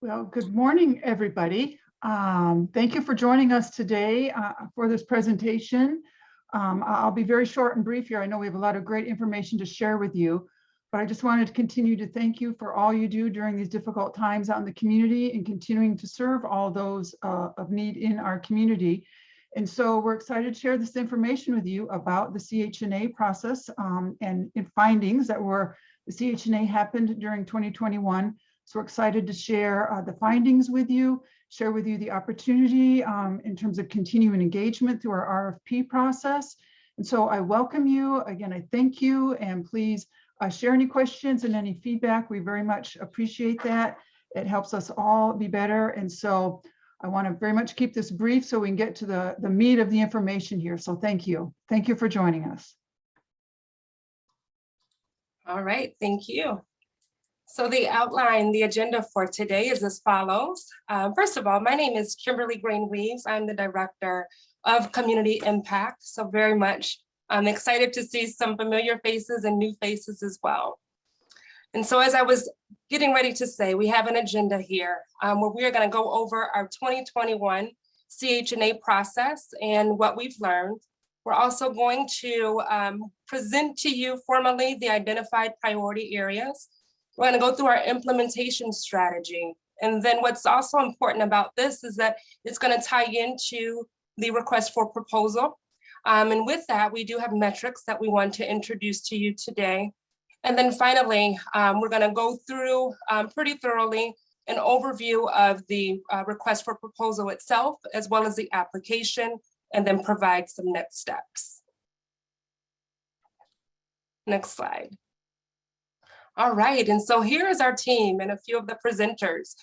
Well, good morning, everybody. Thank you for joining us today for this presentation. I'll be very short and brief here. I know we have a lot of great information to share with you, but I just wanted to continue to thank you for all you do during these difficult times out in the community and continuing to serve all those of need in our community. And so we're excited to share this information with you about the CHNA process and findings that the CHNA happened during 2021. So we're excited to share the findings with you, share with you the opportunity in terms of continuing engagement through our RFP process. And so I welcome you. Again, I thank you, and please share any questions and any feedback. We very much appreciate that. It helps us all be better. And so I want to very much keep this brief so we can get to the meat of the information here. So thank you. Thank you for joining us. All right, thank you. So the outline, the agenda for today is as follows. First of all, my name is Kimberly Green-Weaves. I'm the Director of Community Impact. So very much I'm excited to see some familiar faces and new faces as well. And so as I was getting ready to say, we have an agenda here where we are going to go over our 2021 CHNA process and what we've learned. We're also going to present to you formally the identified priority areas. We're going to go through our implementation strategy. And then what's also important about this is that it's going to tie into the request for proposal. And with that, we do have metrics that we want to introduce to you today. And then finally, we're going to go through pretty thoroughly an overview of the request for proposal itself, as well as the application, and then provide some next steps. Next slide. All right, and so here is our team and a few of the presenters.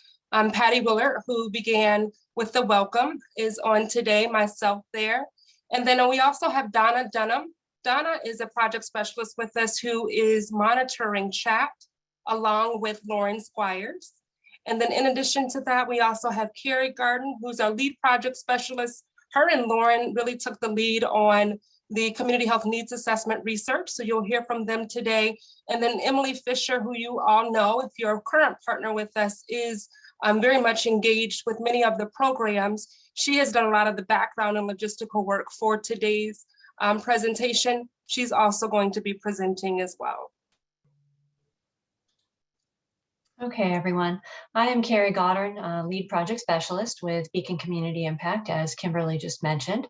Patty Willard, who began with the welcome, is on today, myself there. And then we also have Donna Dunham. Donna is a project specialist with us who is monitoring chat along with Lauren Squires. And then in addition to that, we also have Carrie Garden, who's our lead project specialist. Her and Lauren really took the lead on the community health needs assessment research. So you'll hear from them today. And then Emily Fisher, who you all know, if you're a current partner with us, is very much engaged with many of the programs. She has done a lot of the background and logistical work for today's presentation. She's also going to be presenting as well. Okay, everyone. I am Carrie Goddard, lead project specialist with Beacon Community Impact, as Kimberly just mentioned.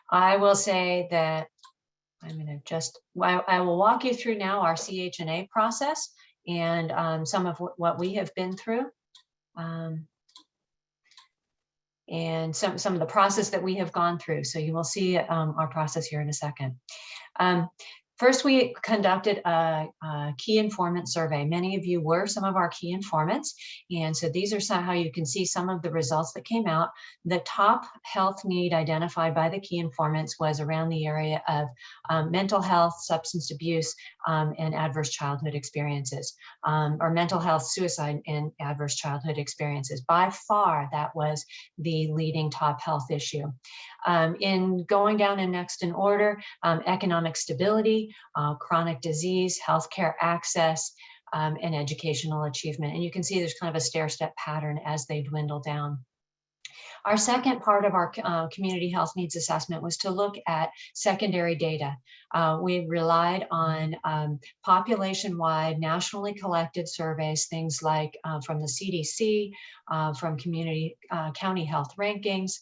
I will say that I will walk you through now our CHNA process and some of what we have been through. And some of the process that we have gone through. So you will see our process here in a second. First, we conducted a key informant survey. Many of you were some of our key informants. And so these are how you can see some of the results that came out. The top health need identified by the key informants was around the area of mental health, substance abuse, and adverse childhood experiences, or mental health, suicide, and adverse childhood experiences. By far, that was the leading top health issue. In going down in next in order, economic stability, chronic disease, healthcare access, and educational achievement. And you can see there's kind of a stair-step pattern as they dwindle down. Our second part of our community health needs assessment was to look at secondary data. We relied on population-wide, nationally collected surveys, things like from the CDC, from county health rankings,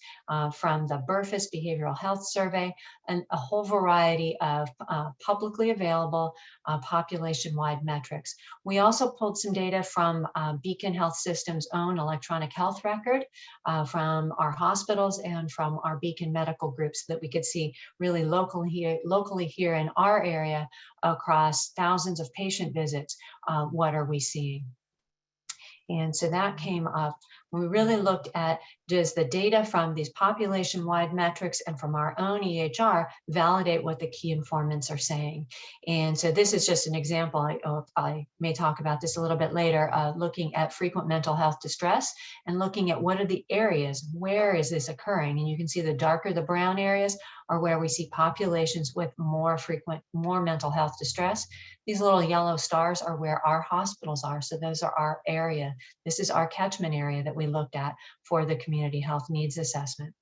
from the BRFIS Behavioral Health Survey, and a whole variety of publicly available population-wide metrics. We also pulled some data from Beacon Health System's own electronic health record, from our hospitals and from our Beacon medical groups, so that we could see really locally here in our area across thousands of patient visits, what are we seeing? And so that came up. We really looked at does the data from these population-wide metrics and from our own EHR validate what the key informants are saying? And so this is just an example. I may talk about this a little bit later, looking at frequent mental health distress and looking at what are the areas, where is this occurring? And you can see the darker the brown areas are where we see populations with more mental health distress. These little yellow stars are where our hospitals are. So those are our area. This is our catchment area that we looked at for the community health needs assessment.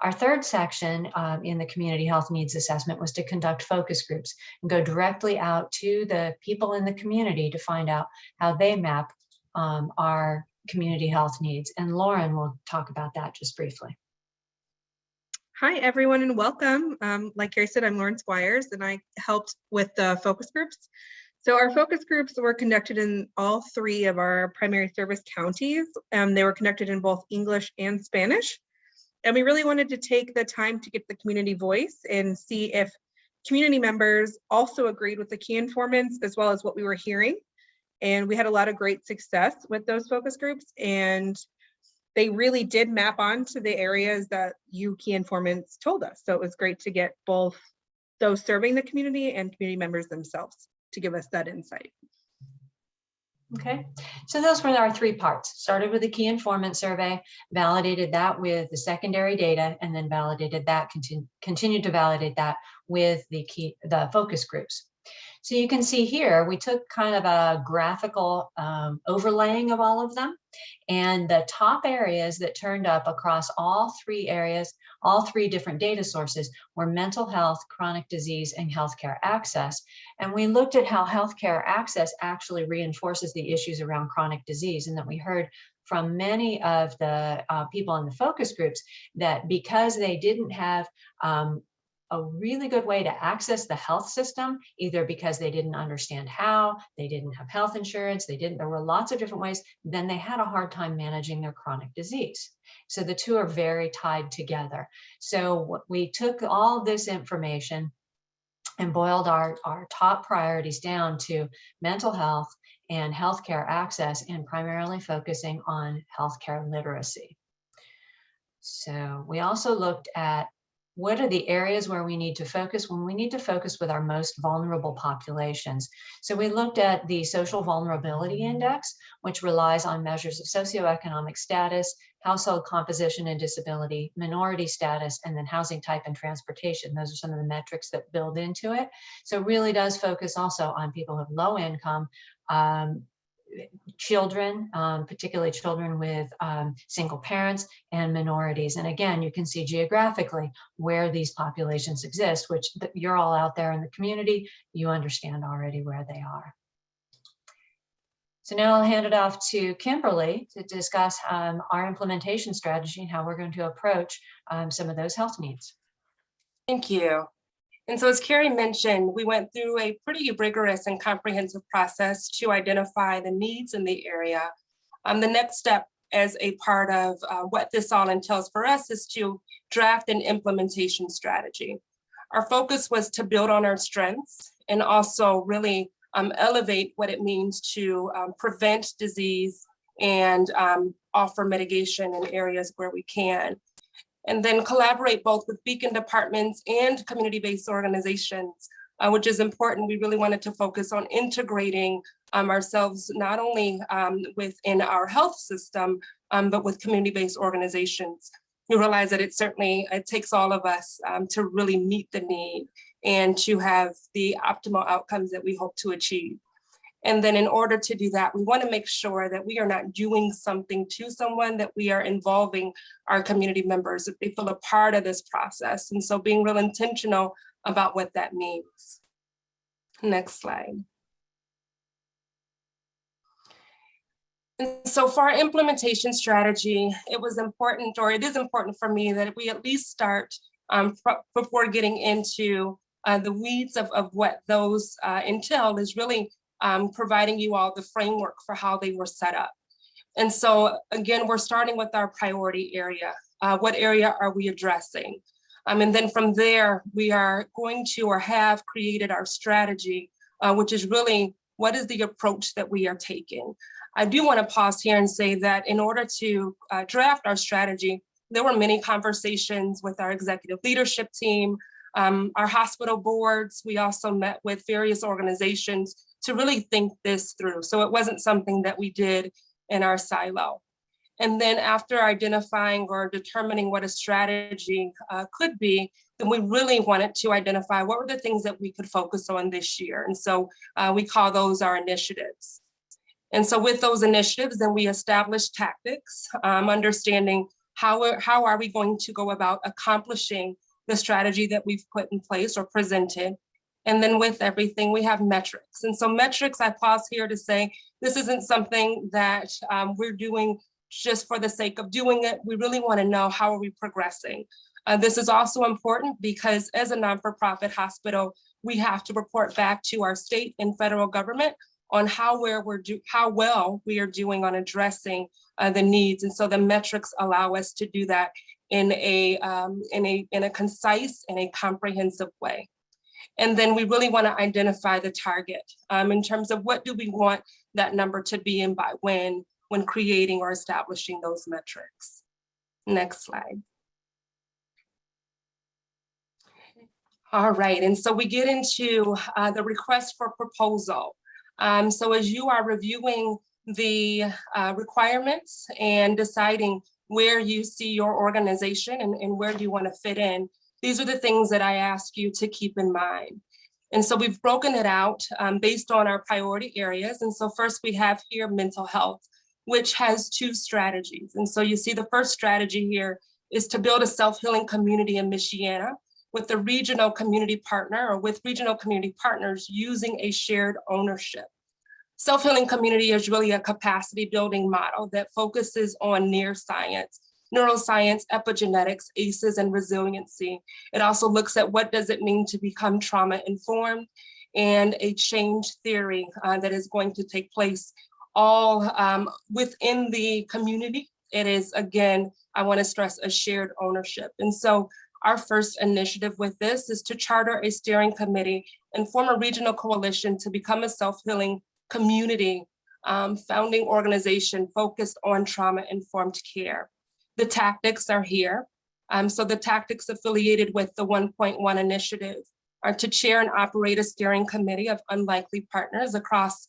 Our third section in the community health needs assessment was to conduct focus groups and go directly out to the people in the community to find out how they map our community health needs. And Lauren will talk about that just briefly. Hi, everyone, and welcome. Like Carrie said, I'm Lauren Squires, and I helped with the focus groups. So our focus groups were conducted in all 3 of our primary service counties. They were conducted in both English and Spanish. And we really wanted to take the time to get the community voice and see if community members also agreed with the key informants as well as what we were hearing. And we had a lot of great success with those focus groups, and they really did map onto the areas that you key informants told us. So it was great to get both those serving the community and community members themselves to give us that insight. Okay, so those were our 3 parts. Started with the key informant survey, validated that with the secondary data, and then validated that, continued to validate that with the focus groups. So you can see here, we took kind of a graphical overlaying of all of them. And the top areas that turned up across all 3 areas, all 3 different data sources, were mental health, chronic disease, and healthcare access. And we looked at how healthcare access actually reinforces the issues around chronic disease, and that we heard from many of the people in the focus groups that because they didn't have a really good way to access the health system, either because they didn't understand how, they didn't have health insurance, there were lots of different ways, then they had a hard time managing their chronic disease. So the 2 are very tied together. So we took all this information and boiled our top priorities down to mental health and healthcare access, and primarily focusing on healthcare literacy. So we also looked at what are the areas where we need to focus when we need to focus with our most vulnerable populations. So we looked at the Social Vulnerability Index, which relies on measures of socioeconomic status, household composition and disability, minority status, and then housing type and transportation. Those are some of the metrics that build into it. So it really does focus also on people with low income, children, particularly children with single parents, and minorities. And again, you can see geographically where these populations exist, which you're all out there in the community, you understand already where they are. So now I'll hand it off to Kimberly to discuss our implementation strategy and how we're going to approach some of those health needs. Thank you. And so as Carrie mentioned, we went through a pretty rigorous and comprehensive process to identify the needs in the area. The next step as a part of what this all entails for us is to draft an implementation strategy. Our focus was to build on our strengths and also really elevate what it means to prevent disease and offer mitigation in areas where we can. And then collaborate both with beacon departments and community-based organizations, which is important. We really wanted to focus on integrating ourselves not only within our health system, but with community-based organizations. We realize that it takes all of us to really meet the need and to have the optimal outcomes that we hope to achieve. And then in order to do that, we want to make sure that we are not doing something to someone, that we are involving our community members, that they feel a part of this process. And so being real intentional about what that means. Next slide. And so for our implementation strategy, it was important, or it is important for me that we at least start before getting into the weeds of what those entail is really providing you all the framework for how they were set up. And so again, we're starting with our priority area. What area are we addressing? And then from there, we are going to or have created our strategy, which is really what is the approach that we are taking? I do want to pause here and say that in order to draft our strategy, there were many conversations with our executive leadership team, our hospital boards. We also met with various organizations to really think this through. So it wasn't something that we did in our silo. And then after identifying or determining what a strategy could be, then we really wanted to identify what were the things that we could focus on this year. And so we call those our initiatives. And so with those initiatives, then we established tactics, understanding how are we going to go about accomplishing the strategy that we've put in place or presented. And then with everything, we have metrics. And so metrics, I pause here to say, this isn't something that we're doing just for the sake of doing it. We really want to know, how are we progressing? This is also important because as a non-for-profit hospital, we have to report back to our state and federal government on how well we are doing on addressing the needs. And so the metrics allow us to do that in a concise and a comprehensive way. And then we really want to identify the target in terms of what do we want that number to be and by when creating or establishing those metrics. Next slide. All right, and so we get into the request for proposal. So as you are reviewing the requirements and deciding where you see your organization and where do you want to fit in, these are the things that I ask you to keep in mind. And so we've broken it out based on our priority areas. And so first we have here mental health, which has 2 strategies. And so you see the first strategy here is to build a self-healing community in Michiana with a regional community partner or with regional community partners using a shared ownership. Self-healing community is really a capacity building model that focuses on near science, neuroscience, epigenetics, ACEs, and resiliency. It also looks at what does it mean to become trauma informed and a change theory that is going to take place all within the community. It is, again, I want to stress, a shared ownership. And so our first initiative with this is to charter a steering committee and form a regional coalition to become a self-healing community founding organization focused on trauma-informed care. The tactics are here. So the tactics affiliated with the 1.1 initiative are to chair and operate a steering committee of unlikely partners across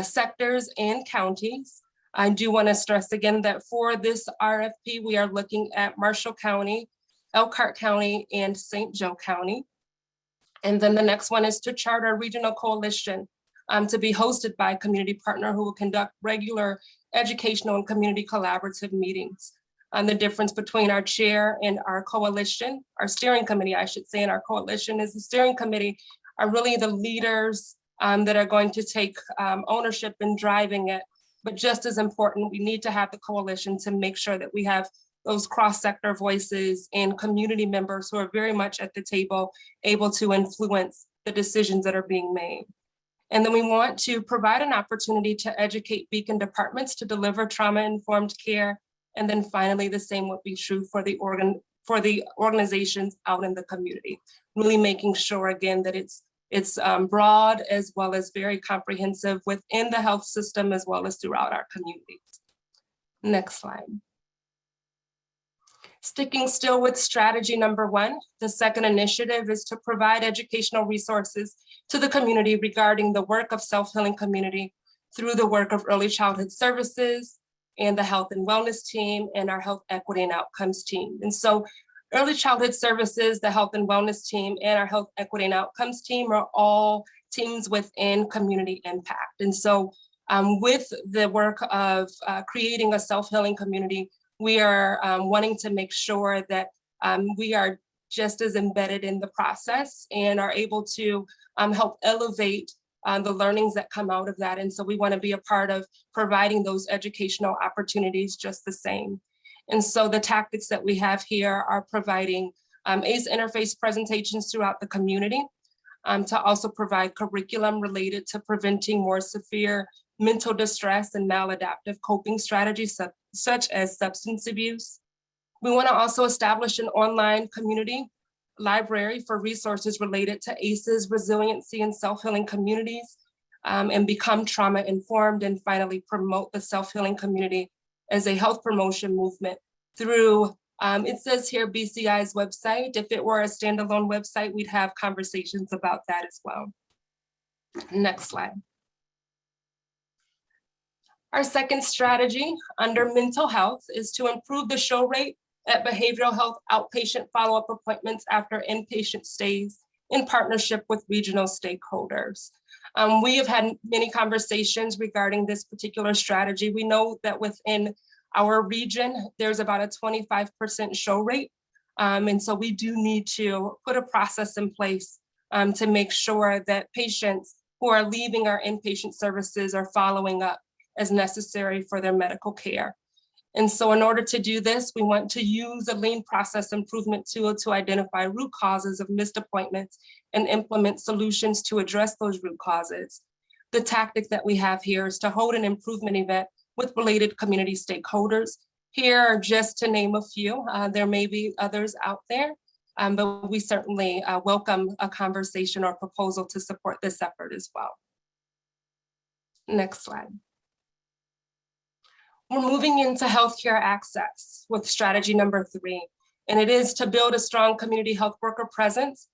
sectors and counties. I do want to stress again that for this RFP, we are looking at Marshall County, Elkhart County, and St. Joe County. And then the next one is to charter a regional coalition to be hosted by a community partner who will conduct regular educational and community collaborative meetings. The difference between our chair and our coalition, our steering committee, I should say, and our coalition is the steering committee are really the leaders that are going to take ownership in driving it. But just as important, we need to have the coalition to make sure that we have those cross-sector voices and community members who are very much at the table, able to influence the decisions that are being made. And then we want to provide an opportunity to educate Beacon departments to deliver trauma-informed care. And then finally, the same would be true for the organizations out in the community, really making sure, again, that it's broad as well as very comprehensive within the health system as well as throughout our communities. Next slide. Sticking still with strategy number 1, the second initiative is to provide educational resources to the community regarding the work of self-healing community through the work of early childhood services and the health and wellness team and our health equity and outcomes team. And so early childhood services, the health and wellness team, and our health equity and outcomes team are all teams within community impact. And so with the work of creating a self-healing community, we are wanting to make sure that we are just as embedded in the process and are able to help elevate the learnings that come out of that. And so we want to be a part of providing those educational opportunities just the same. And so the tactics that we have here are providing ACE interface presentations throughout the community, to also provide curriculum related to preventing more severe mental distress and maladaptive coping strategies such as substance abuse. We want to also establish an online community library for resources related to ACEs, resiliency, and self-healing communities. and become trauma informed, and finally promote the self-healing community as a health promotion movement through, it says here BCI's website. If it were a standalone website, we'd have conversations about that as well. Next slide. Our second strategy under mental health is to improve the show rate at behavioral health outpatient follow-up appointments after inpatient stays in partnership with regional stakeholders. We have had many conversations regarding this particular strategy. We know that within our region, there's about a 25% show rate. And so we do need to put a process in place to make sure that patients who are leaving our inpatient services are following up as necessary for their medical care. And so in order to do this, we want to use a lean process improvement tool to identify root causes of missed appointments and implement solutions to address those root causes. The tactic that we have here is to hold an improvement event with related community stakeholders. Here are just to name a few. There may be others out there, but we certainly welcome a conversation or proposal to support this effort as well. Next slide. We're moving into healthcare access with strategy number 3, and it is to build a strong community health worker presence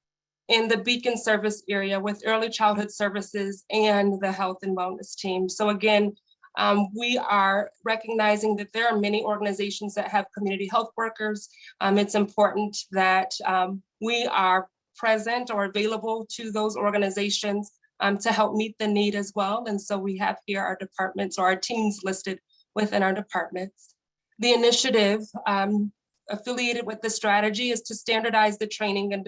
in the Beacon service area with early childhood services and the health and wellness team. So again, we are recognizing that there are many organizations that have community health workers. It's important that we are present or available to those organizations to help meet the need as well. And so we have here our departments or our teams listed within our departments. The initiative affiliated with the strategy is to standardize the training and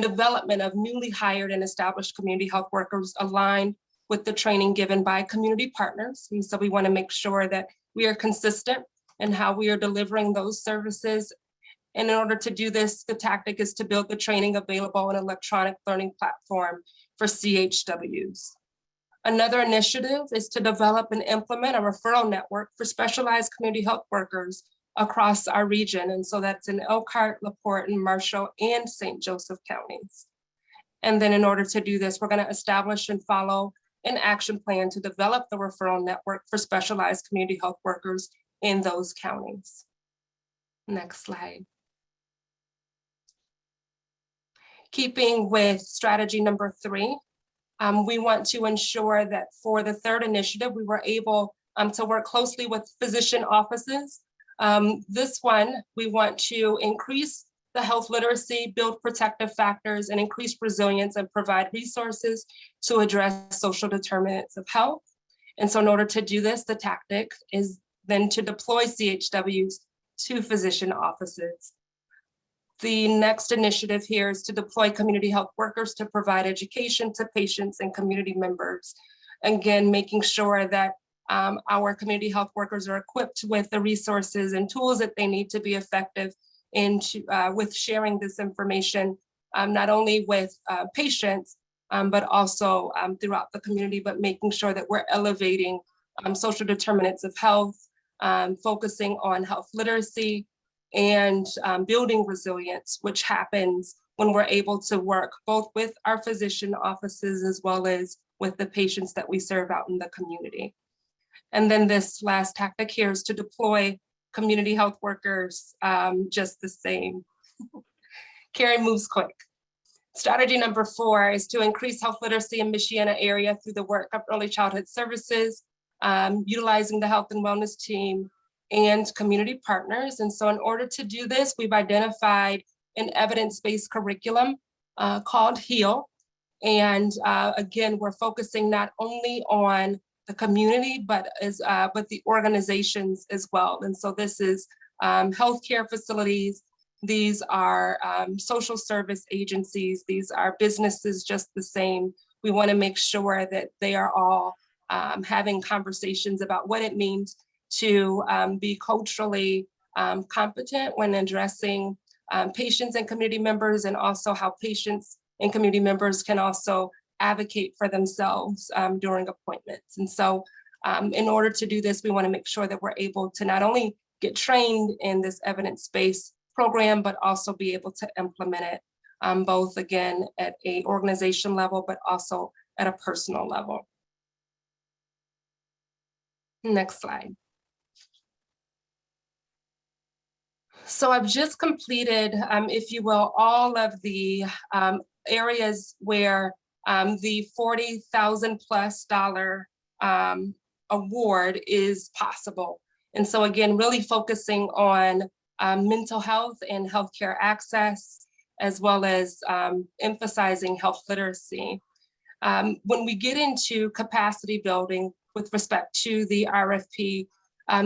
development of newly hired and established community health workers aligned with the training given by community partners. And so we want to make sure that we are consistent in how we are delivering those services. And in order to do this, the tactic is to build the training available on an electronic learning platform for CHWs. Another initiative is to develop and implement a referral network for specialized community health workers across our region. And so that's in Elkhart, LaPorte, and Marshall, and St. Joseph counties. And then in order to do this, we're going to establish and follow an action plan to develop the referral network for specialized community health workers in those counties. Next slide. Keeping with strategy number 3, we want to ensure that for the third initiative, we were able to work closely with physician offices. This one, we want to increase the health literacy, build protective factors, and increase resilience and provide resources to address social determinants of health. And so in order to do this, the tactic is then to deploy CHWs to physician offices. The next initiative here is to deploy community health workers to provide education to patients and community members. Again, making sure that our community health workers are equipped with the resources and tools that they need to be effective with sharing this information, not only with patients, but also throughout the community, but making sure that we're elevating social determinants of health, focusing on health literacy, and building resilience, which happens when we're able to work both with our physician offices as well as with the patients that we serve out in the community. And then this last tactic here is to deploy community health workers just the same. Carrie moves quick. Strategy number 4 is to increase health literacy in Michiana area through the work of early childhood services, utilizing the health and wellness team and community partners. And so in order to do this, we've identified an evidence-based curriculum called HEAL. And again, we're focusing not only on the community, but the organizations as well. And so this is healthcare facilities. These are social service agencies. These are businesses just the same. We want to make sure that they are all having conversations about what it means to be culturally competent when addressing patients and community members, and also how patients and community members can also advocate for themselves during appointments. And so in order to do this, we want to make sure that we're able to not only get trained in this evidence-based program, but also be able to implement it both, again, at an organization level, but also at a personal level. Next slide. So I've just completed, if you will, all of the areas where the $40,000+ award is possible. And so again, really focusing on mental health and healthcare access, as well as emphasizing health literacy. When we get into capacity building with respect to the RFP,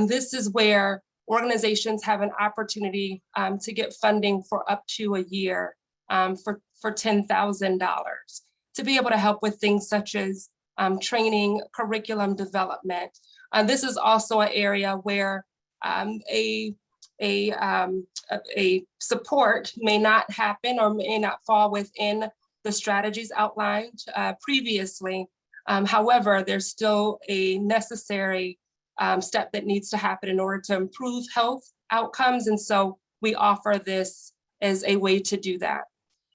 this is where organizations have an opportunity to get funding for up to a year for $10,000 to be able to help with things such as training, curriculum development. This is also an area where a support may not happen or may not fall within the strategies outlined previously. However, there's still a necessary step that needs to happen in order to improve health outcomes. And so we offer this as a way to do that.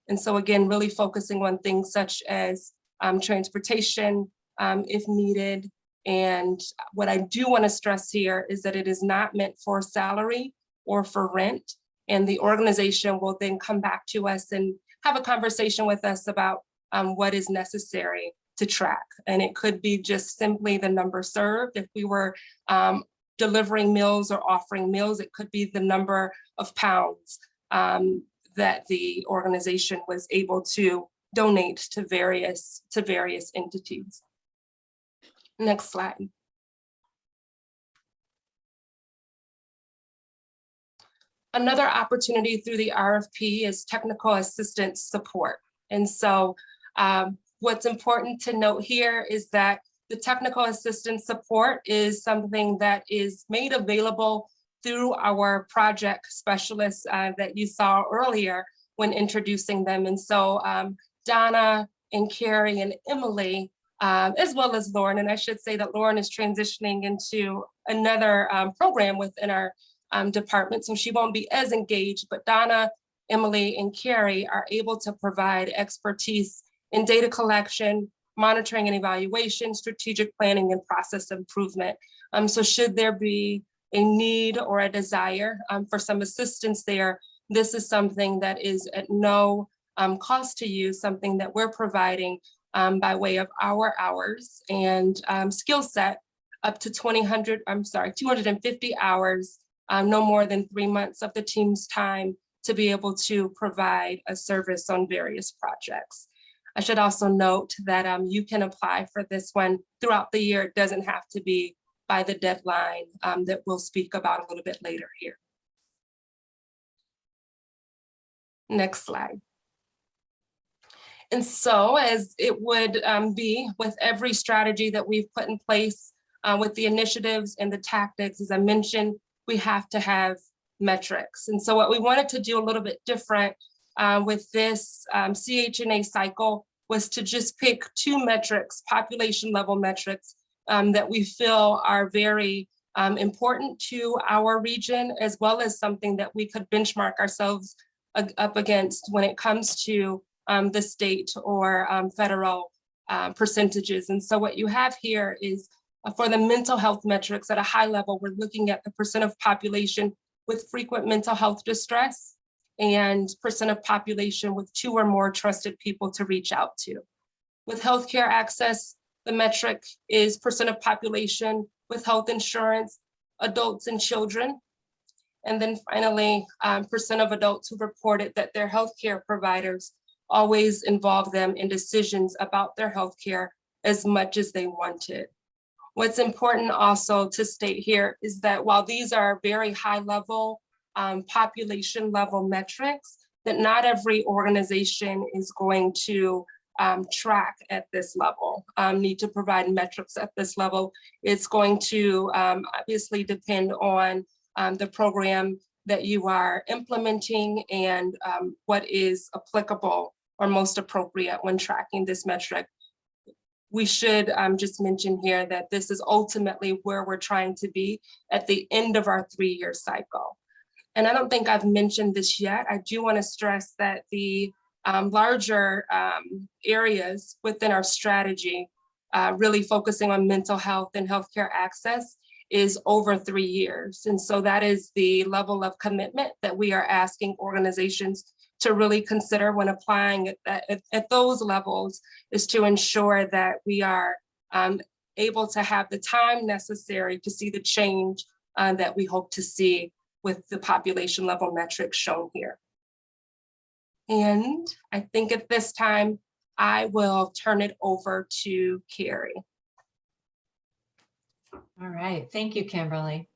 And so again, really focusing on things such as transportation, if needed. And what I do want to stress here is that it is not meant for salary or for rent. And the organization will then come back to us and have a conversation with us about what is necessary to track. And it could be just simply the number served. If we were delivering meals or offering meals, it could be the number of pounds that the organization was able to donate to various entities. Next slide. Another opportunity through the RFP is technical assistance support. And so what's important to note here is that the technical assistance support is something that is made available through our project specialists that you saw earlier when introducing them. And so Donna and Carrie and Emily, as well as Lauren, and I should say that Lauren is transitioning into another program within our department, so she won't be as engaged, but Donna, Emily, and Carrie are able to provide expertise in data collection, monitoring and evaluation, strategic planning, and process improvement. So should there be a need or a desire for some assistance there, this is something that is at no cost to you, something that we're providing by way of our hours and skill set up to 250 hours, no more than 3 months of the team's time to be able to provide a service on various projects. I should also note that you can apply for this one throughout the year. It doesn't have to be by the deadline that we'll speak about a little bit later here. Next slide. And so as it would be with every strategy that we've put in place with the initiatives and the tactics, as I mentioned, we have to have metrics. And so what we wanted to do a little bit different with this CHNA cycle was to just pick 2 metrics, population level metrics, that we feel are very important to our region, as well as something that we could benchmark ourselves up against when it comes to the state or federal percentages. And so what you have here is for the mental health metrics at a high level, we're looking at the percent of population with frequent mental health distress and percent of population with 2 or more trusted people to reach out to. With healthcare access, the metric is percent of population with health insurance, adults and children. And then finally, percent of adults who reported that their healthcare providers always involve them in decisions about their healthcare as much as they wanted. What's important also to state here is that while these are very high level, population level metrics, that not every organization is going to track at this level, need to provide metrics at this level. It's going to obviously depend on the program that you are implementing and what is applicable or most appropriate when tracking this metric. We should just mention here that this is ultimately where we're trying to be at the end of our 3-year cycle. And I don't think I've mentioned this yet. I do want to stress that the larger areas within our strategy, really focusing on mental health and healthcare access, is over 3 years. And so that is the level of commitment that we are asking organizations to really consider when applying at those levels, is to ensure that we are able to have the time necessary to see the change that we hope to see with the population level metrics shown here. And I think at this time, I will turn it over to Carrie. All right, thank you, Kimberly.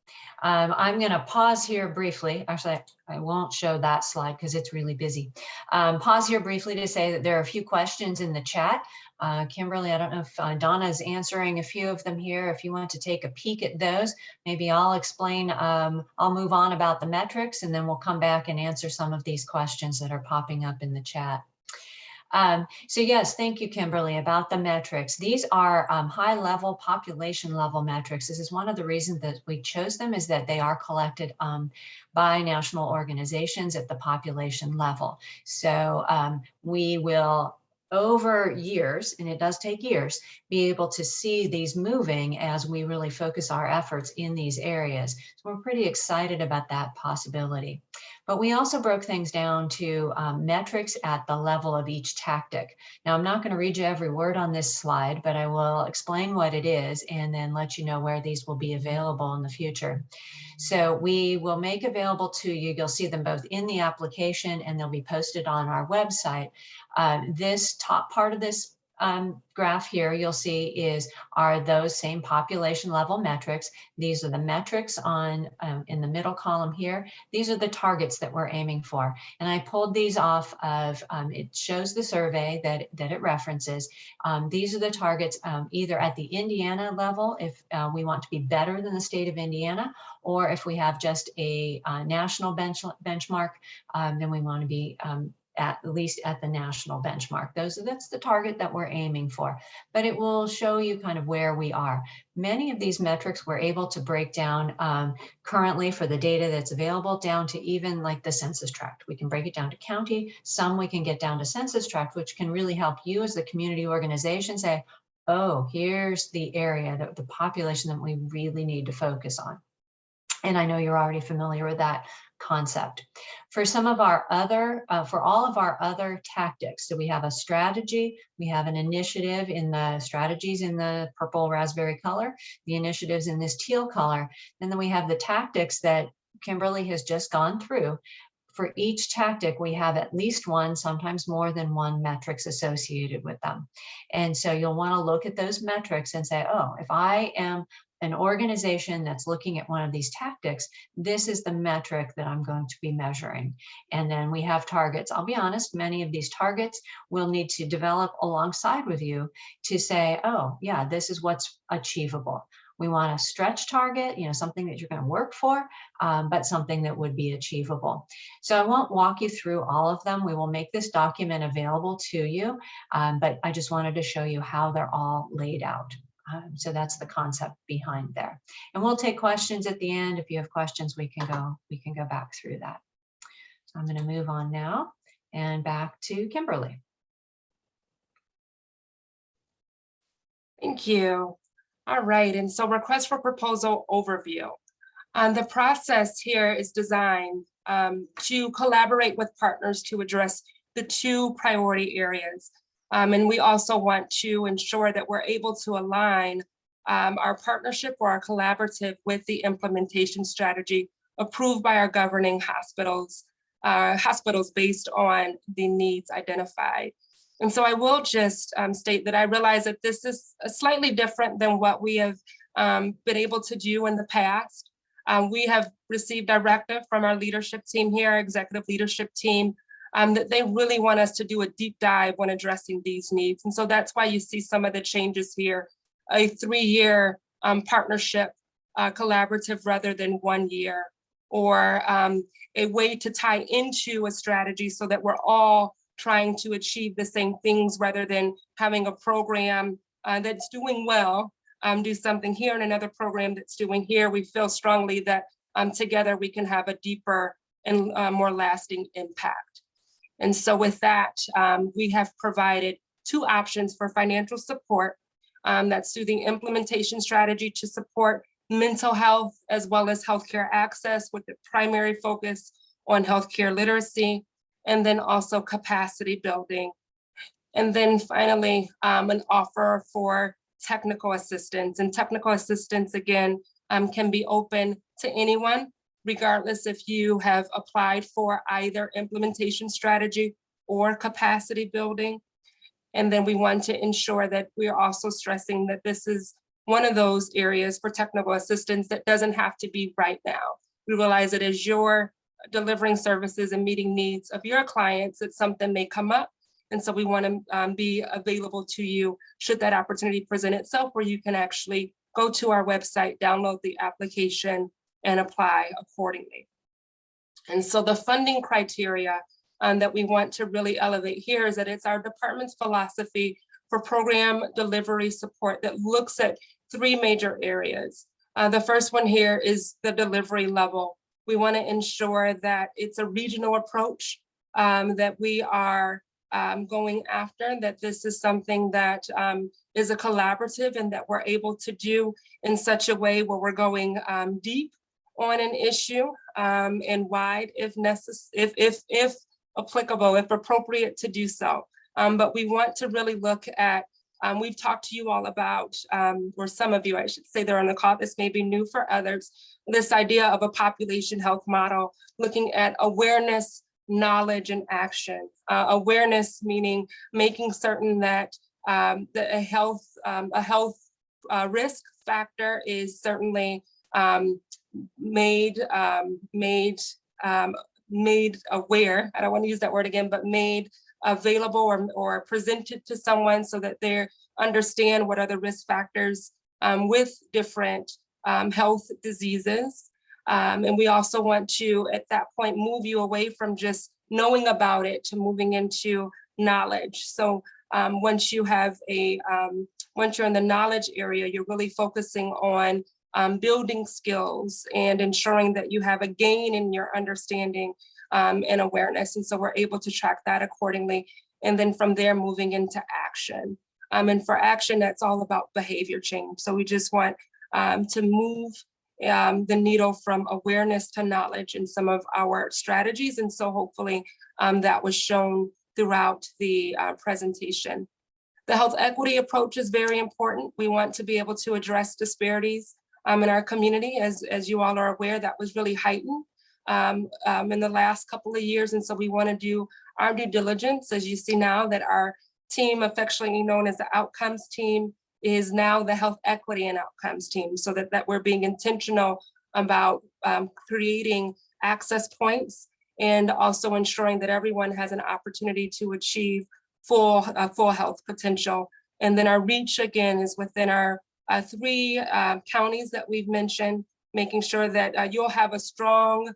I'm going to pause here briefly. Actually, I won't show that slide because it's really busy. Pause here briefly to say that there are a few questions in the chat. Kimberly, I don't know if Donna is answering a few of them here. If you want to take a peek at those, maybe I'll explain, I'll move on about the metrics, and then we'll come back and answer some of these questions that are popping up in the chat. So yes, thank you, Kimberly, about the metrics. These are high level, population level metrics. This is one of the reasons that we chose them, is that they are collected by national organizations at the population level. So we will, over years, and it does take years, be able to see these moving as we really focus our efforts in these areas. So we're pretty excited about that possibility. But we also broke things down to metrics at the level of each tactic. Now, I'm not going to read you every word on this slide, but I will explain what it is and then let you know where these will be available in the future. So we will make available to you, you'll see them both in the application and they'll be posted on our website. This top part of this graph here, you'll see are those same population level metrics. These are the metrics on in the middle column here. These are the targets that we're aiming for. And I pulled these off of, it shows the survey that it references. These are the targets either at the Indiana level, if we want to be better than the state of Indiana, or if we have just a national benchmark, then we want to be at least at the national benchmark. That's the target that we're aiming for, but it will show you kind of where we are. Many of these metrics we're able to break down currently for the data that's available down to even like the census tract. We can break it down to county, some we can get down to census tract, which can really help you as the community organization say, oh, here's the area, the population that we really need to focus on. And I know you're already familiar with that concept. For some of our other, for all of our other tactics, so we have a strategy, we have an initiative in the strategies in the purple raspberry color, the initiatives in this teal color, and then we have the tactics that Kimberly has just gone through. For each tactic, we have at least one, sometimes more than one metrics associated with them. And so you'll want to look at those metrics and say, oh, if I am an organization that's looking at one of these tactics, this is the metric that I'm going to be measuring. And then we have targets. I'll be honest, many of these targets we'll need to develop alongside with you to say, oh, yeah, this is what's achievable. We want a stretch target, something that you're going to work for, but something that would be achievable. So I won't walk you through all of them. We will make this document available to you, but I just wanted to show you how they're all laid out. So that's the concept behind there. And we'll take questions at the end. If you have questions, we can go back through that. So I'm going to move on now and back to Kimberly. Thank you. All right, and so request for proposal overview. The process here is designed to collaborate with partners to address the 2 priority areas. And we also want to ensure that we're able to align our partnership or our collaborative with the implementation strategy approved by our governing hospitals based on the needs identified. And so I will just state that I realize that this is slightly different than what we have been able to do in the past. We have received directive from our leadership team here, our executive leadership team, that they really want us to do a deep dive when addressing these needs. And so that's why you see some of the changes here, a 3-year partnership collaborative rather than 1 year, or a way to tie into a strategy so that we're all trying to achieve the same things rather than having a program that's doing well, do something here and another program that's doing here. We feel strongly that together we can have a deeper and more lasting impact. And so with that, we have provided 2 options for financial support. That's through the implementation strategy to support mental health as well as healthcare access, with the primary focus on healthcare literacy, and then also capacity building. And then finally, an offer for technical assistance. And technical assistance, again, can be open to anyone, regardless if you have applied for either implementation strategy or capacity building. And then we want to ensure that we're also stressing that this is one of those areas for technical assistance that doesn't have to be right now. We realize that as you're delivering services and meeting needs of your clients, that something may come up. And so we want to be available to you should that opportunity present itself, where you can actually go to our website, download the application, and apply accordingly. And so the funding criteria that we want to really elevate here is that it's our department's philosophy for program delivery support that looks at 3 major areas. The first one here is the delivery level. We want to ensure that it's a regional approach that we are going after, that this is something that is a collaborative and that we're able to do in such a way where we're going deep on an issue and wide if necessary, if applicable, if appropriate to do so. But we want to really look at, we've talked to you all about, or some of you, I should say, they're on the call, this may be new for others, this idea of a population health model, looking at awareness, knowledge, and action. Awareness meaning making certain that a health risk factor is certainly made aware, I don't want to use that word again, but made available or presented to someone so that they understand what are the risk factors with different health diseases. And we also want to, at that point, move you away from just knowing about it to moving into knowledge. So once you have once you're in the knowledge area, you're really focusing on building skills and ensuring that you have a gain in your understanding and awareness. And so we're able to track that accordingly. And then from there, moving into action. And for action, that's all about behavior change. So we just want to move the needle from awareness to knowledge in some of our strategies. And so hopefully that was shown throughout the presentation. The health equity approach is very important. We want to be able to address disparities in our community. As you all are aware, that was really heightened in the last couple of years. And so we want to do our due diligence, as you see now that our team, affectionately known as the outcomes team, is now the health equity and outcomes team, so that we're being intentional about creating access points and also ensuring that everyone has an opportunity to achieve full health potential. And then our reach, again, is within our 3 counties that we've mentioned, making sure that you'll have a strong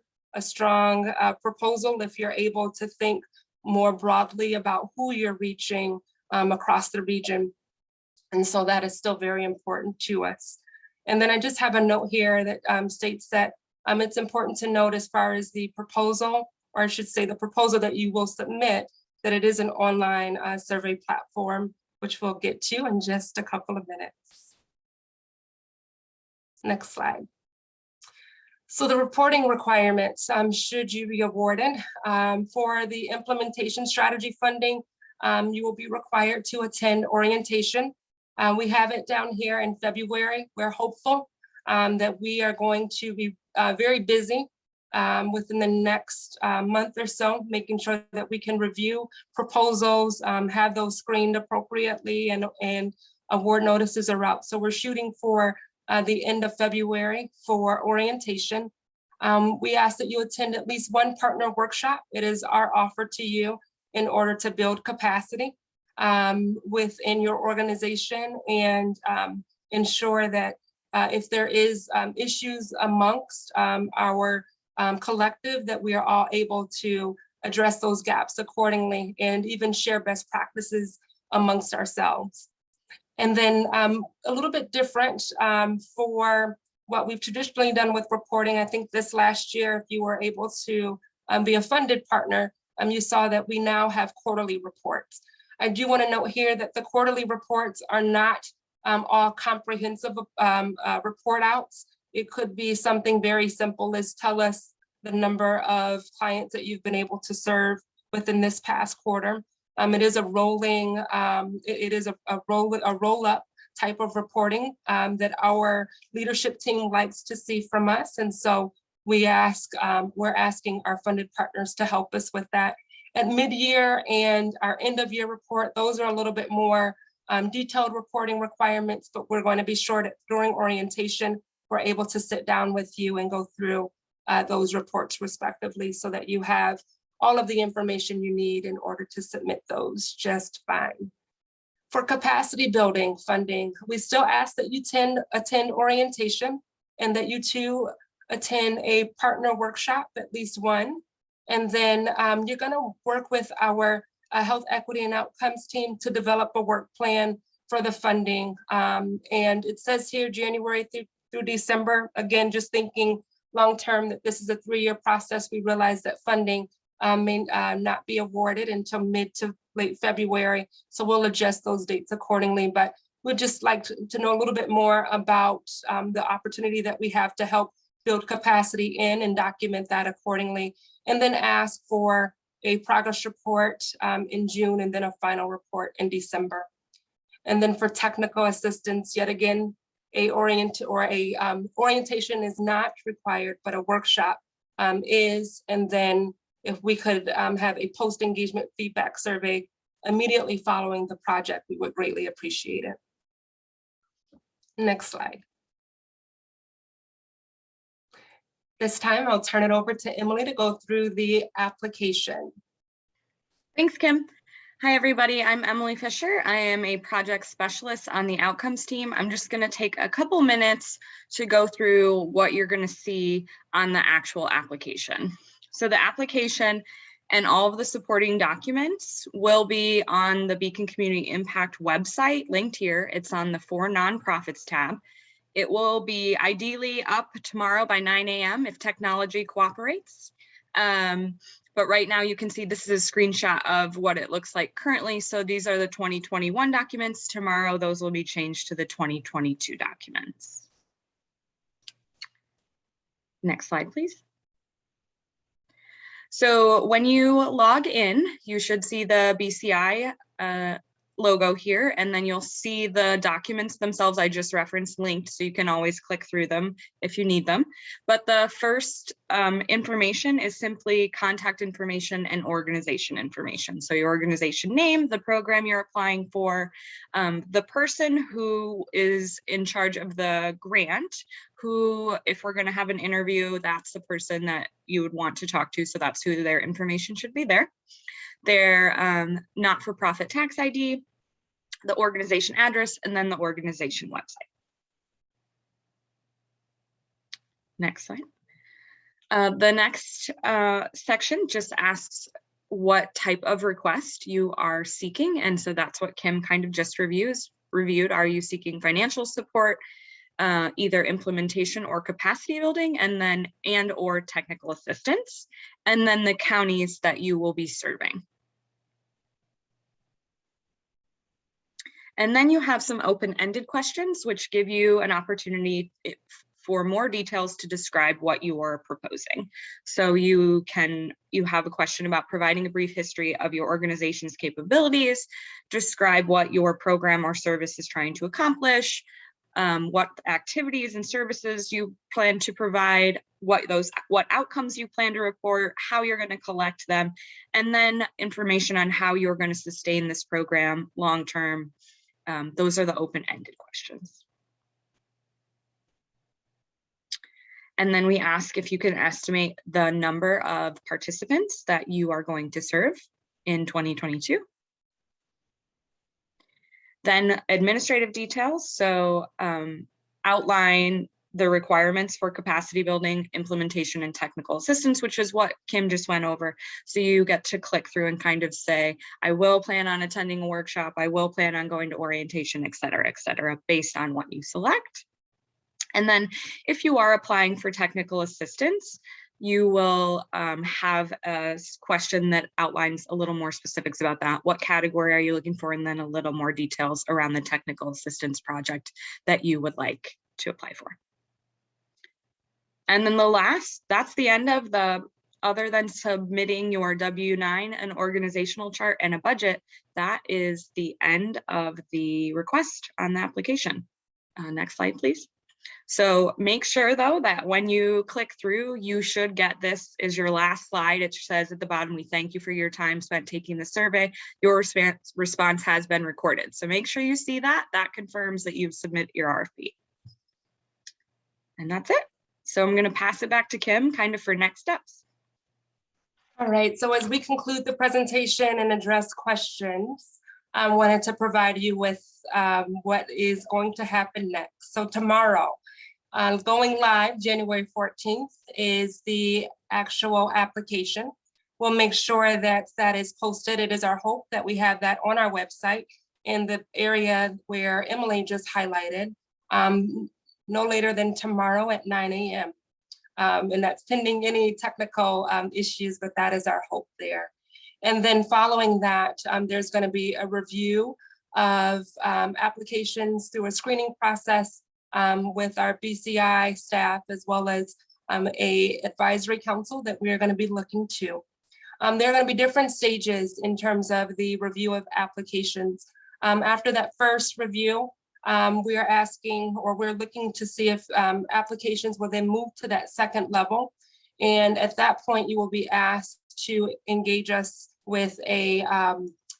proposal if you're able to think more broadly about who you're reaching across the region. And so that is still very important to us. And then I just have a note here that states that it's important to note as far as the proposal, or I should say the proposal that you will submit, that it is an online survey platform, which we'll get to in just a couple of minutes. Next slide. So the reporting requirements, should you be awarded for the implementation strategy funding, you will be required to attend orientation. We have it down here in February. We're hopeful that we are going to be very busy within the next month or so, making sure that we can review proposals, have those screened appropriately, and award notices are out. So we're shooting for the end of February for orientation. We ask that you attend at least 1 partner workshop. It is our offer to you in order to build capacity within your organization and ensure that if there is issues amongst our collective, that we are all able to address those gaps accordingly and even share best practices amongst ourselves. And then a little bit different for what we've traditionally done with reporting. I think this last year, if you were able to be a funded partner, you saw that we now have quarterly reports. I do want to note here that the quarterly reports are not all comprehensive report outs. It could be something very simple as tell us the number of clients that you've been able to serve within this past quarter. It is a rolling, it is a roll up type of reporting that our leadership team likes to see from us. And so we're asking our funded partners to help us with that. At mid-year and our end of year report, those are a little bit more detailed reporting requirements, but we're going to be sure that during orientation, we're able to sit down with you and go through those reports respectively so that you have all of the information you need in order to submit those just fine. For capacity building funding, we still ask that you attend orientation and that you too attend a partner workshop, at least one. And then you're gonna work with our health equity and outcomes team to develop a work plan for the funding. And it says here January through December. Again, just thinking long-term that this is a 3-year process. We realize that funding may not be awarded until mid to late February. So we'll adjust those dates accordingly, but we'd just like to know a little bit more about the opportunity that we have to help build capacity in and document that accordingly. And then ask for a progress report in June and then a final report in December. And then for technical assistance, yet again, orientation is not required, but a workshop is. And then if we could have a post-engagement feedback survey immediately following the project, we would greatly appreciate it. Next slide. This time I'll turn it over to Emily to go through the application. Thanks, Kim. Hi, everybody. I'm Emily Fisher. I am a project specialist on the outcomes team. I'm just going to take a couple minutes to go through what you're going to see on the actual application. So the application and all of the supporting documents will be on the Beacon Community Impact website, linked here. It's on the For Nonprofits tab. It will be ideally up tomorrow by 9 a.m. if technology cooperates. But right now you can see this is a screenshot of what it looks like currently. So these are the 2021 documents. Tomorrow, those will be changed to the 2022 documents. Next slide, please. So when you log in, you should see the BCI logo here, and then you'll see the documents themselves I just referenced linked, so you can always click through them if you need them. But the first information is simply contact information and organization information. So your organization name, the program you're applying for, the person who is in charge of the grant, who, if we're going to have an interview, that's the person that you would want to talk to. So that's who their information should be there. Their not-for-profit tax ID, the organization address, and then the organization website. Next slide. The next section just asks what type of request you are seeking. And so that's what Kim kind of just reviewed. Are you seeking financial support, either implementation or capacity building, and or technical assistance, and then the counties that you will be serving. And then you have some open-ended questions, which give you an opportunity for more details to describe what you are proposing. So you have a question about providing a brief history of your organization's capabilities, describe what your program or service is trying to accomplish, what activities and services you plan to provide, what outcomes you plan to report, how you're going to collect them, and then information on how you're going to sustain this program long-term. Those are the open-ended questions. And then we ask if you can estimate the number of participants that you are going to serve in 2022. Then administrative details, so outline the requirements for capacity building, implementation, and technical assistance, which is what Kim just went over. So you get to click through and kind of say, I will plan on attending a workshop, I will plan on going to orientation, et cetera, based on what you select. And then if you are applying for technical assistance, you will have a question that outlines a little more specifics about that. What category are you looking for? And then a little more details around the technical assistance project that you would like to apply for. And then that's the end of the, other than submitting your W-9, an organizational chart, and a budget, that is the end of the request on the application. Next slide, please. So make sure though that when you click through, you should get this is your last slide. It says at the bottom, we thank you for your time spent taking the survey. Your response has been recorded. So make sure you see that. That confirms that you've submitted your RFP. And that's it. So I'm going to pass it back to Kim kind of for next steps. All right, so as we conclude the presentation and address questions, I wanted to provide you with what is going to happen next. So tomorrow, going live January 14th is the actual application. We'll make sure that that is posted. It is our hope that we have that on our website in the area where Emily just highlighted, no later than tomorrow at 9 a.m. And that's pending any technical issues, but that is our hope there. And then following that, there's going to be a review of applications through a screening process with our BCI staff, as well as a advisory council that we are going to be looking to. There are going to be different stages in terms of the review of applications. After that first review, we are asking, or we're looking to see if applications will then move to that second level. And at that point, you will be asked to engage us with a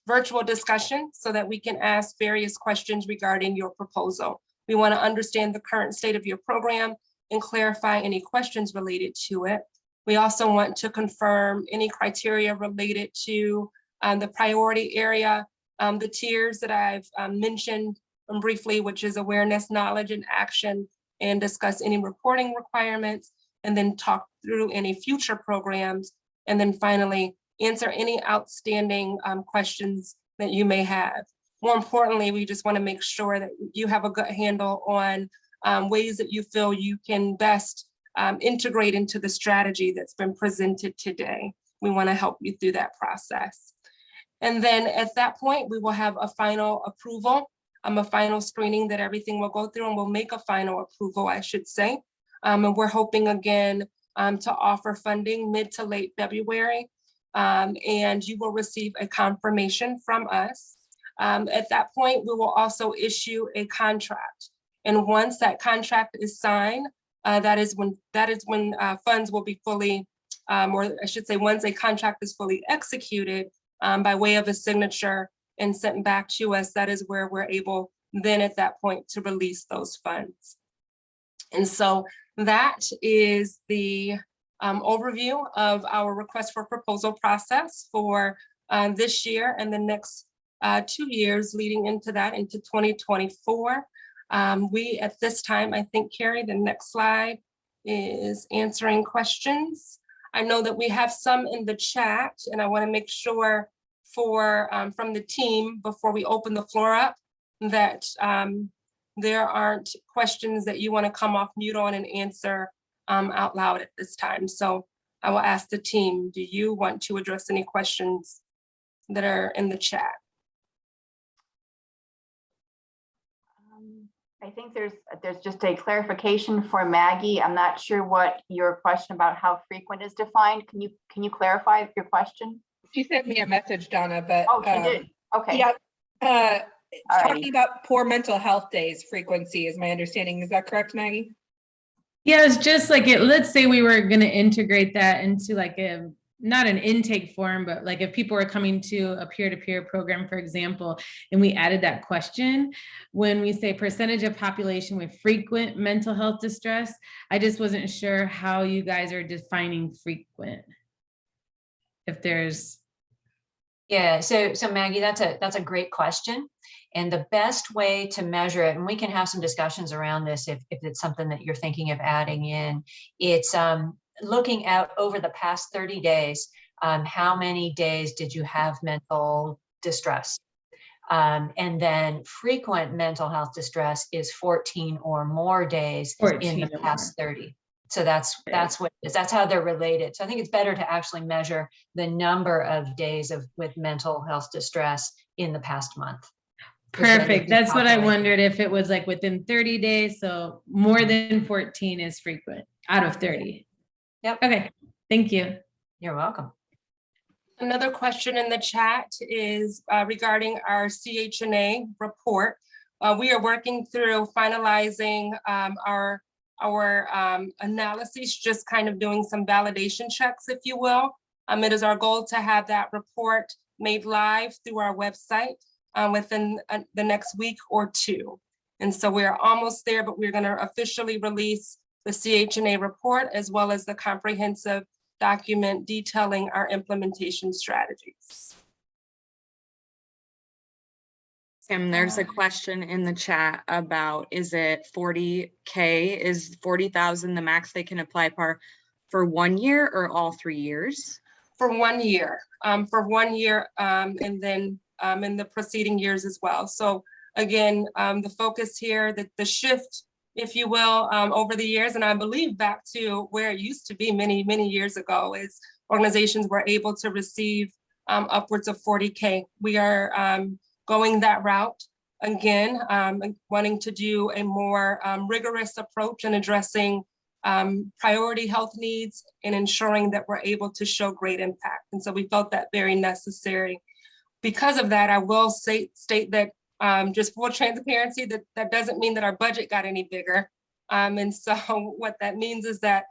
virtual discussion so that we can ask various questions regarding your proposal. We want to understand the current state of your program and clarify any questions related to it. We also want to confirm any criteria related to the priority area, the tiers that I've mentioned briefly, which is awareness, knowledge, and action, and discuss any reporting requirements, and then talk through any future programs. And then finally, answer any outstanding questions that you may have. More importantly, we just want to make sure that you have a good handle on ways that you feel you can best integrate into the strategy that's been presented today. We want to help you through that process. And then at that point, we will have a final approval, a final screening that everything will go through, and we'll make a final approval, I should say. And we're hoping again to offer funding mid to late February. And you will receive a confirmation from us. At that point, we will also issue a contract. And once that contract is signed, that is when funds will be fully, or I should say, once a contract is fully executed by way of a signature and sent back to us, that is where we're able then at that point to release those funds. And so that is the overview of our request for proposal process for this year and the next 2 years leading into that, into 2024. We at this time, I think, Carrie, the next slide is answering questions. I know that we have some in the chat, and I want to make sure from the team before we open the floor up that there aren't questions that you want to come off mute on and answer out loud at this time. So I will ask the team, do you want to address any questions that are in the chat? I think there's just a clarification for Maggie. I'm not sure what your question about how frequent is defined. Can you clarify your question? She sent me a message, Donna, but oh, she did. Okay. Yeah. Talking about poor mental health days frequency is my understanding. Is that correct, Maggie? Yeah, it's just like let's say we were going to integrate that into like not an intake form, but like if people were coming to a peer-to-peer program, for example, and we added that question, when we say percentage of population with frequent mental health distress, I just wasn't sure how you guys are defining frequent. If there's. Yeah, so Maggie, that's a great question. And the best way to measure it, and we can have some discussions around this if it's something that you're thinking of adding in, it's looking out over the past 30 days, how many days did you have mental distress? And then frequent mental health distress is 14 or more days in the past 30. So that's what it is. That's how they're related. So I think it's better to actually measure the number of days with mental health distress in the past month. Perfect. That's what I wondered, if it was like within 30 days. So more than 14 is frequent out of 30. Yep. Okay. Thank you. You're welcome. Another question in the chat is regarding our CHNA report. We are working through finalizing our analyses, just kind of doing some validation checks, if you will. It is our goal to have that report made live through our website within the next week or two. And so we're almost there, but we're going to officially release the CHNA report as well as the comprehensive document detailing our implementation strategies. Kim, there's a question in the chat about, is it 40K? Is 40,000 the max they can apply for 1 year or all 3 years? For 1 year, and then in the preceding years as well. So again, the focus here, the shift, if you will, over the years, and I believe back to where it used to be many, many years ago, is organizations were able to receive upwards of 40K. We are going that route again, wanting to do a more rigorous approach in addressing priority health needs and ensuring that we're able to show great impact. And so we felt that very necessary. Because of that, I will state that just full transparency, that doesn't mean that our budget got any bigger. And so what that means is that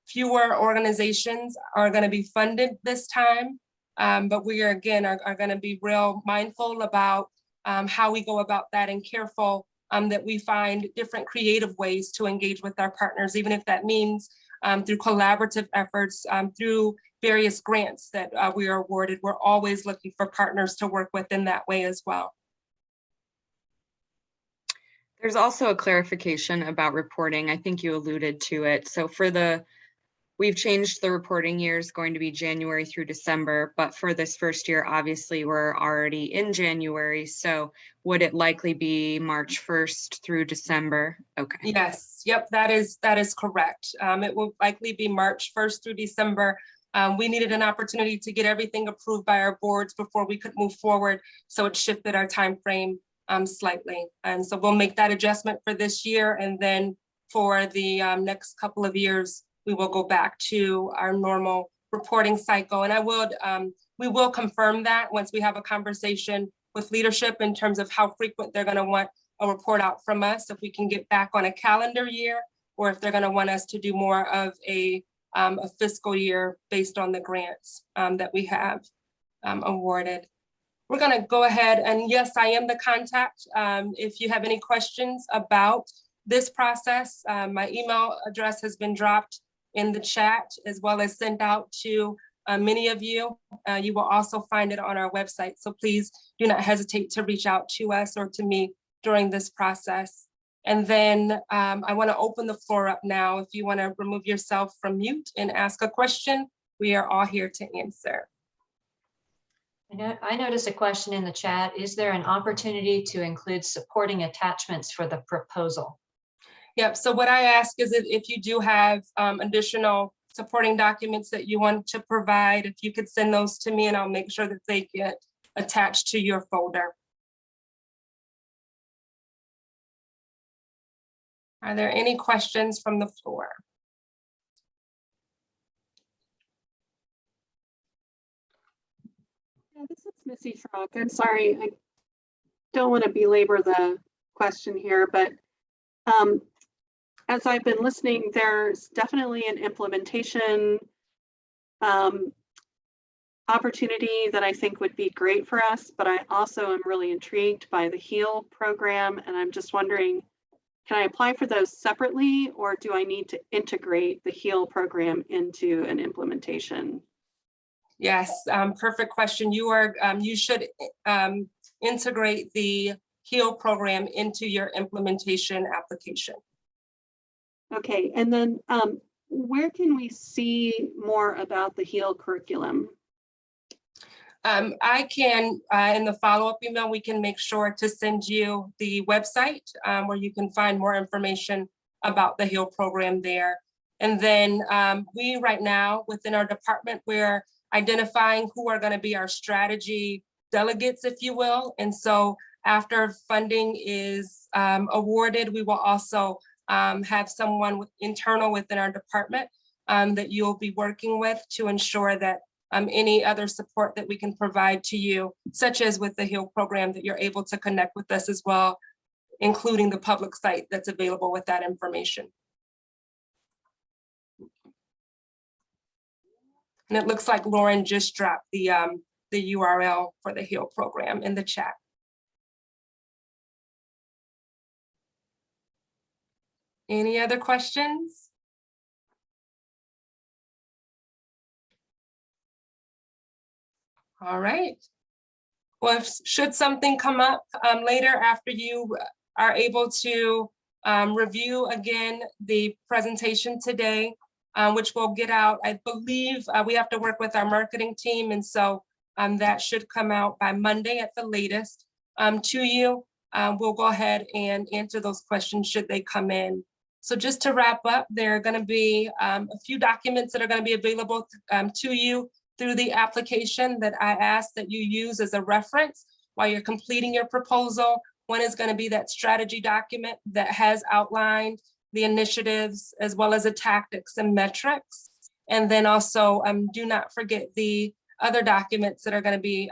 fewer organizations are going to be funded this time. But we are going to be real mindful about how we go about that, and careful that we find different creative ways to engage with our partners, even if that means through collaborative efforts, through various grants that we are awarded. We're always looking for partners to work with in that way as well. There's also a clarification about reporting. I think you alluded to it. So we've changed the reporting years, going to be January through December, but for this first year, obviously we're already in January. So would it likely be March 1st through December? Okay. Yes, yep, that is correct. It will likely be March 1st through December. We needed an opportunity to get everything approved by our boards before we could move forward. So it shifted our time frame slightly. And so we'll make that adjustment for this year. And then for the next couple of years, we will go back to our normal reporting cycle. And we will confirm that once we have a conversation with leadership in terms of how frequent they're going to want a report out from us, if we can get back on a calendar year, or if they're going to want us to do more of a fiscal year based on the grants that we have awarded. We're going to go ahead, and yes, I am the contact. If you have any questions about this process, my email address has been dropped in the chat, as well as sent out to many of you. You will also find it on our website. So please do not hesitate to reach out to us or to me during this process. And then I want to open the floor up now. If you want to remove yourself from mute and ask a question, we are all here to answer. I noticed a question in the chat. Is there an opportunity to include supporting attachments for the proposal? Yep, so what I ask is if you do have additional supporting documents that you want to provide, if you could send those to me, and I'll make sure that they get attached to your folder. Are there any questions from the floor? Yeah, this is Missy Schrock. I'm sorry, I don't want to belabor the question here, but as I've been listening, there's definitely an implementation opportunity that I think would be great for us, but I also am really intrigued by the HEAL program, and I'm just wondering, can I apply for those separately, or do I need to integrate the HEAL program into an implementation? Yes, perfect question. You should integrate the HEAL program into your implementation application. Okay, and then where can we see more about the HEAL curriculum? I can, in the follow-up email, we can make sure to send you the website where you can find more information about the HEAL program there. And then we right now within our department, we're identifying who are going to be our strategy delegates, if you will. And so after funding is awarded, we will also have someone internal within our department that you'll be working with to ensure that any other support that we can provide to you, such as with the HEAL program, that you're able to connect with us as well, including the public site that's available with that information. And it looks like Lauren just dropped the URL for the HEAL program in the chat. Any other questions? All right. Well, should something come up later after you are able to review again the presentation today, which we'll get out, I believe we have to work with our marketing team. And so that should come out by Monday at the latest to you. We'll go ahead and answer those questions should they come in. So just to wrap up, there are going to be a few documents that are going to be available to you through the application that I ask that you use as a reference while you're completing your proposal. One is going to be that strategy document that has outlined the initiatives as well as the tactics and metrics. And then also do not forget the other documents that are going to be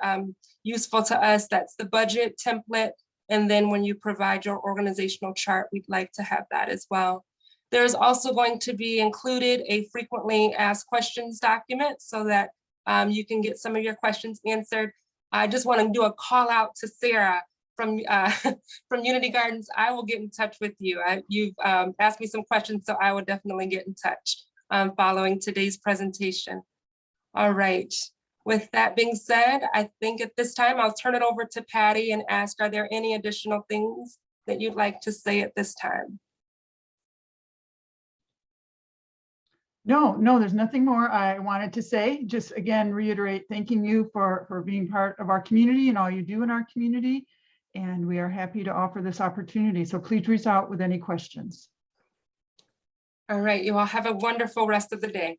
useful to us. That's the budget template. And then when you provide your organizational chart, we'd like to have that as well. There's also going to be included a frequently asked questions document so that you can get some of your questions answered. I just want to do a call out to Sarah from Unity Gardens. I will get in touch with you. You've asked me some questions, so I will definitely get in touch following today's presentation. All right. With that being said, I think at this time I'll turn it over to Patty and ask, are there any additional things that you'd like to say at this time? No, there's nothing more I wanted to say. Just again, reiterate, thanking you for being part of our community and all you do in our community. And we are happy to offer this opportunity. So please reach out with any questions. All right, you all have a wonderful rest of the day.